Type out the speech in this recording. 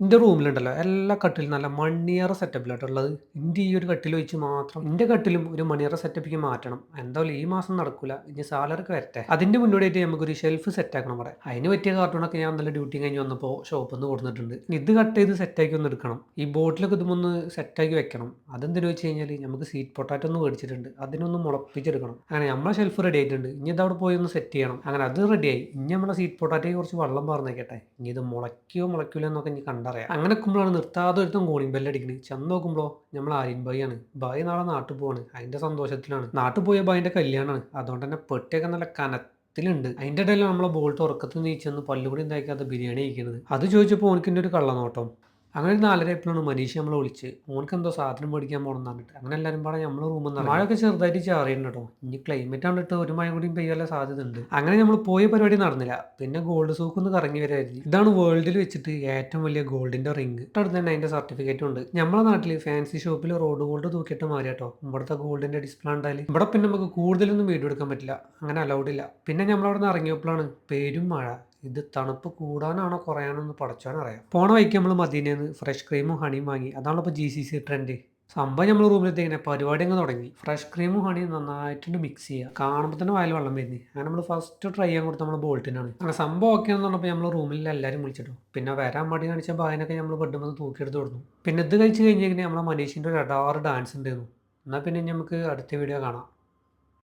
എൻ്റെ റൂമിലുണ്ടല്ലോ എല്ലാ കട്ടിലും നല്ല മണിയറ സെറ്റപ്പിലായിട്ടുള്ളത്. എൻ്റെ ഈ ഒരു കട്ടിൽ വെച്ച് മാത്രം എൻ്റെ കട്ടിലും ഒരു മണിയറ സെറ്റപ്പിക്ക് മാറ്റണം. എന്തായാലും ഈ മാസം നടക്കൂല. ഇനി സാലറിക്ക് വരട്ടെ. അതിൻ്റെ മുന്നോടിയായിട്ട് നമുക്കൊരു ഷെൽഫ് സെറ്റാക്കണം ഇവിടെ. അതിന് പറ്റിയ കാർട്ടൂണൊക്കെ ഞാൻ നല്ല ഡ്യൂട്ടി കഴിഞ്ഞ് വന്നപ്പോൾ ഷോപ്പിൽ നിന്ന് കൊടുത്തിട്ടുണ്ട്. ഇനി ഇത് കട്ട് ചെയ്ത് സെറ്റാക്കി ഒന്ന് എടുക്കണം. ഈ ബോട്ടിലൊക്കെ ഇതുമൊന്ന് സെറ്റാക്കി വെക്കണം. അതെന്തിനു വെച്ച് കഴിഞ്ഞാൽ നമുക്ക് സ്വീറ്റ് പൊട്ടാറ്റോ ഒന്ന് മേടിച്ചിട്ടുണ്ട്. അതിനൊന്ന് മുളപ്പിച്ചെടുക്കണം. അങ്ങനെ നമ്മളെ ഷെൽഫ് റെഡി ആയിട്ടുണ്ട്. ഇനി ഇത് അവിടെ പോയി ഒന്ന് സെറ്റ് ചെയ്യണം. അങ്ങനെ അത് റെഡിയായി. ഇനി നമ്മളെ സ്വീറ്റ് പൊട്ടാറ്റോയ്ക്ക് കുറച്ച് വെള്ളം പറഞ്ഞേക്കട്ടെ. ഇനി ഇത് മുളയ്ക്കൂല എന്നൊക്കെ ഇനി കണ്ടറിയാം. അങ്ങനെ നിൽക്കുമ്പോഴാണ് നിർത്താതെ ഒരുത്തം കോളിംഗ് ബെല്ലടിക്കുന്നത്. ചെന്ന് നോക്കുമ്പോഴോ നമ്മൾ ആര്യൻ ഭായി ആണ്. ഭായി നാളെ നാട്ടിൽ പോവാണ്. അതിന്റെ സന്തോഷത്തിലാണ്. നാട്ടിൽ പോയ ഭായിന്റെ കല്യാണമാണ്. അതുകൊണ്ട് തന്നെ പെട്ടിയൊക്കെ നല്ല കനത്തിലുണ്ട്. അതിന്റെ ഇടയിൽ നമ്മളെ ബോൾട്ട് ഉറക്കത്തിൽ നീച്ചെന്ന് പല്ലുകൂടി ഉണ്ടാക്കാത്ത ബിരിയാണി കഴിക്കുന്നത്. അത് ചോദിച്ചപ്പോൾ ഓനക്കിൻ്റെ ഒരു കള്ളനോട്ടം. അങ്ങനെ ഒരു 4:30 ആയപ്പോഴാണ് മനീഷ് നമ്മളെ വിളിച്ച് ഓനക്ക് എന്തോ സാധനം മേടിക്കാൻ പോകണം എന്ന് പറഞ്ഞിട്ട്. അങ്ങനെ എല്ലാവരും പാടെ നമ്മളെ റൂമിൽ നിന്ന് മഴയൊക്കെ ചെറുതായിട്ട് ചാറിയുണ്ട് കേട്ടോ. ഇനി ക്ലൈമറ്റ് കണ്ടിട്ട് ഒരു മഴ കൂടിയും പെയ്യാനുള്ള സാധ്യത ഉണ്ട്. അങ്ങനെ നമ്മൾ പോയ പരിപാടി നടന്നില്ല. പിന്നെ ഗോൾഡ് സൂക്ക് ഒന്ന് കറങ്ങി വരായിരുന്നു. ഇതാണ് വേൾഡിൽ വെച്ചിട്ട് ഏറ്റവും വലിയ ഗോൾഡിന്റെ റിംഗ്. തൊട്ടടുത്ത് തന്നെ അതിന്റെ സർട്ടിഫിക്കറ്റും ഉണ്ട്. നമ്മളെ നാട്ടിൽ ഫാൻസി ഷോപ്പിൽ റോഡ് ഗോൾഡ് തൂക്കിയിട്ട് മാറി കേട്ടോ. ഇവിടുത്തെ ഗോൾഡിന്റെ ഡിസ്പ്ലേ ഉണ്ടായാലും ഇവിടെ പിന്നെ നമുക്ക് കൂടുതലൊന്നും വീഡിയോ എടുക്കാൻ പറ്റില്ല. അങ്ങനെ അലൗഡ് ഇല്ല. പിന്നെ നമ്മളവിടെ നിന്ന് ഇറങ്ങിയപ്പോഴാണ് പേരും മഴ. ഇത് തണുപ്പ് കൂടാനാണോ കുറയാനോ എന്ന് പടച്ചോനറിയാം. പോണ വഴിക്ക് നമ്മൾ മദീനയിൽ നിന്ന് ഫ്രഷ് ക്രീമും ഹണിയും വാങ്ങി. അതാണല്ലോ ഇപ്പോൾ GCC ട്രെൻഡ്. സംഭവം നമ്മൾ റൂമിലെത്തി ഇങ്ങനെ പരിപാടി അങ്ങ് തുടങ്ങി. ഫ്രഷ് ക്രീമും ഹണിയും നന്നായിട്ടുണ്ട് മിക്സ് ചെയ്യുക. കാണുമ്പോൾ തന്നെ വായിൽ വെള്ളം വരുന്നത്. അങ്ങനെ നമ്മൾ ഫസ്റ്റ് ട്രൈ ചെയ്യാൻ കൊടുത്ത നമ്മൾ ബോൾട്ടിനാണ്. അങ്ങനെ സംഭവം ഓക്കെ എന്ന് പറഞ്ഞപ്പോൾ നമ്മൾ റൂമിൽ എല്ലാവരും വിളിച്ചിട്ടു. പിന്നെ വരാൻ മടി കാണിച്ച ബായനൊക്കെ നമ്മൾ ബെഡ് വന്ന് തൂക്കിയെടുത്ത് കൊടുത്തു. പിന്നെ ഇത് കഴിച്ച് കഴിഞ്ഞ് നമ്മളെ മനീഷിൻ്റെ ഒരു അടാറ് ഡാൻസ് ഉണ്ടായിരുന്നു. എന്നാൽ പിന്നെ നമുക്ക് അടുത്ത വീഡിയോ കാണാം.